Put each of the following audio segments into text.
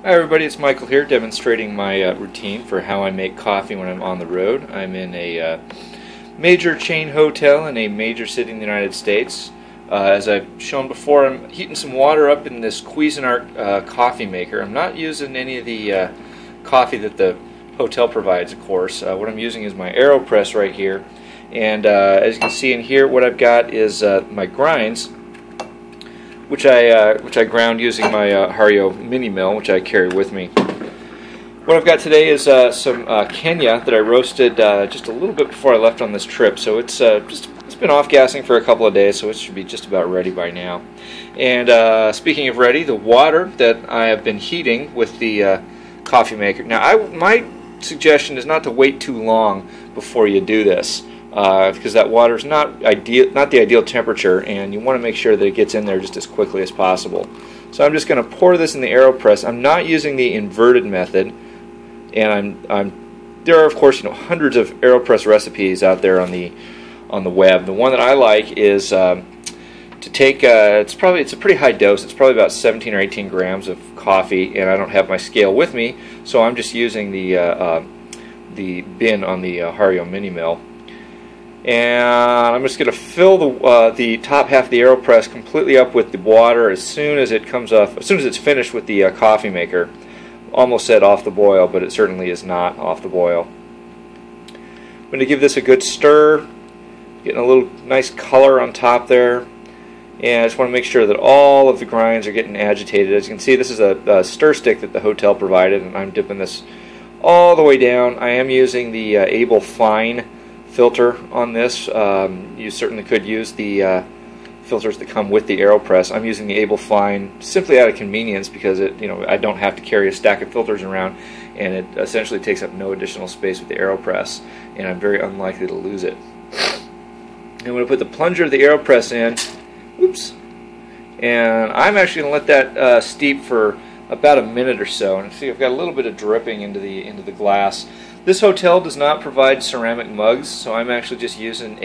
Hi everybody, it's Michael here demonstrating my routine for how I make coffee when I'm on the road. I'm in a major chain hotel in a major city in the United States. As I've shown before, I'm heating some water up in this Cuisinart coffee maker. I'm not using any of the coffee that the hotel provides, of course. What I'm using is my Aeropress right here. And as you can see in here, what I've got is my grinds, which I ground using my Hario Mini Mill, which I carry with me. What I've got today is some Kenya that I roasted just a little bit before I left on this trip. So it's been off gassing for a couple of days, so it should be just about ready by now. And speaking of ready, the water that I have been heating with the coffee maker. Now, my suggestion is not to wait too long before you do this. Because that water is not the ideal temperature, and you want to make sure that it gets in there just as quickly as possible. So I'm just going to pour this in the Aeropress. I'm not using the inverted method, and there are of course hundreds of Aeropress recipes out there on the web. The one that I like is to take it's a pretty high dose. It's probably about 17 or 18 grams of coffee, and I don't have my scale with me, so I'm just using the bin on the Hario Mini Mill. And I'm just going to fill the top half of the Aeropress completely up with the water as soon as it comes off, as soon as it's finished with the coffee maker. Almost said off the boil, but it certainly is not off the boil. I'm going to give this a good stir, getting a little nice color on top there. And I just want to make sure that all of the grinds are getting agitated. As you can see, this is a stir stick that the hotel provided, and I'm dipping this all the way down. I am using the Able Fine filter on this. You certainly could use the filters that come with the Aeropress. I'm using the Able Fine simply out of convenience because I don't have to carry a stack of filters around, and it essentially takes up no additional space with the Aeropress, and I'm very unlikely to lose it. I'm going to put the plunger of the Aeropress in. Oops. And I'm actually going to let that steep for about a minute or so. And see, I've got a little bit of dripping into the glass. This hotel does not provide ceramic mugs, so I'm actually just using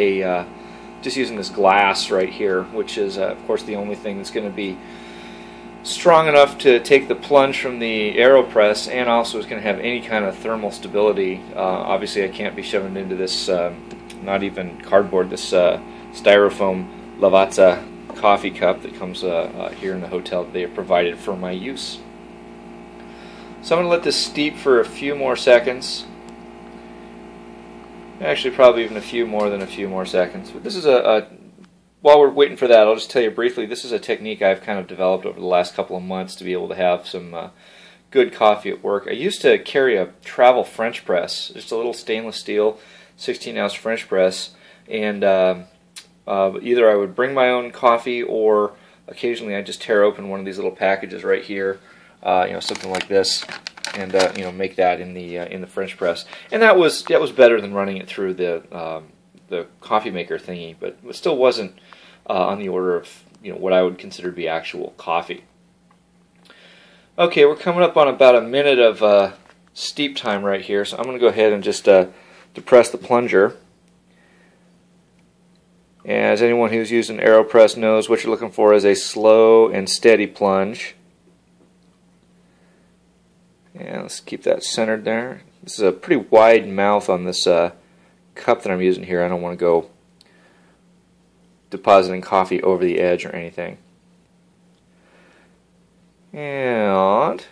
this glass right here, which is of course the only thing that's going to be strong enough to take the plunge from the Aeropress, and also is going to have any kind of thermal stability. Obviously, I can't be shoving it into this, not even cardboard, this styrofoam Lavazza coffee cup that comes here in the hotel that they have provided for my use. So I'm going to let this steep for a few more seconds. Actually, probably even a few more seconds. But this is while we're waiting for that, I'll just tell you briefly, this is a technique I've kind of developed over the last couple of months to be able to have some good coffee at work. I used to carry a travel French press, just a little stainless steel 16-ounce French press, and either I would bring my own coffee, or occasionally I'd just tear open one of these little packages right here, something like this, and make that in the French press, and that was better than running it through the coffee maker thingy, but it still wasn't on the order of what I would consider to be actual coffee. Okay, we're coming up on about a minute of steep time right here, so I'm going to go ahead and just depress the plunger. As anyone who's used an Aeropress knows, what you're looking for is a slow and steady plunge. And let's keep that centered there. This is a pretty wide mouth on this cup that I'm using here. I don't want to go depositing coffee over the edge or anything. And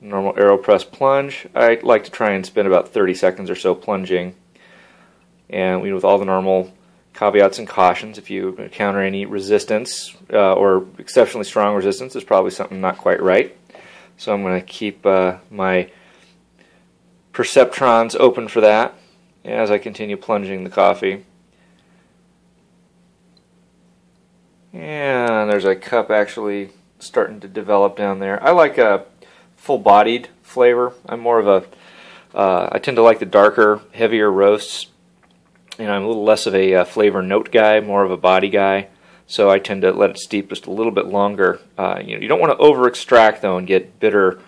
normal Aeropress plunge. I like to try and spend about 30 seconds or so plunging. And with all the normal caveats and cautions, if you encounter any resistance or exceptionally strong resistance, there's probably something not quite right. So I'm going to keep my perceptrons open for that as I continue plunging the coffee. And there's a cup actually starting to develop down there. I like a full-bodied flavor. I'm more of I tend to like the darker, heavier roasts. I'm a little less of a flavor note guy, more of a body guy. So I tend to let it steep just a little bit longer. You don't want to over-extract though and get bitter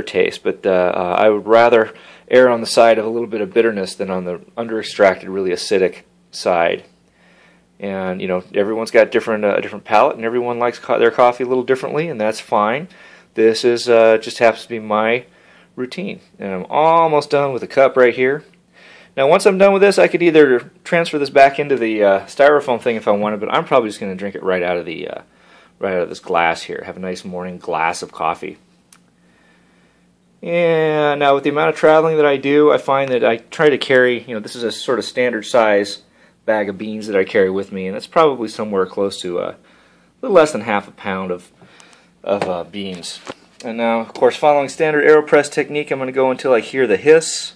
taste, but I would rather err on the side of a little bit of bitterness than on the under-extracted, really acidic side. And everyone's got different palate, and everyone likes their coffee a little differently, and that's fine. This is just happens to be my routine. And I'm almost done with the cup right here. Now once I'm done with this, I could either transfer this back into the styrofoam thing if I wanted, but I'm probably just going to drink it right out of this glass here. Have a nice morning glass of coffee. And now with the amount of traveling that I do, I find that I try to carry, this is a sort of standard size bag of beans that I carry with me, and it's probably somewhere close to a little less than half a pound of beans. And now, of course, following standard Aeropress technique, I'm going to go until I hear the hiss,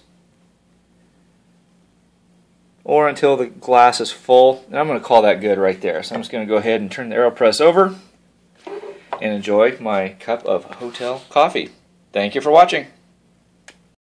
or until the glass is full, and I'm going to call that good right there. So I'm just going to go ahead and turn the Aeropress over and enjoy my cup of hotel coffee. Thank you for watching.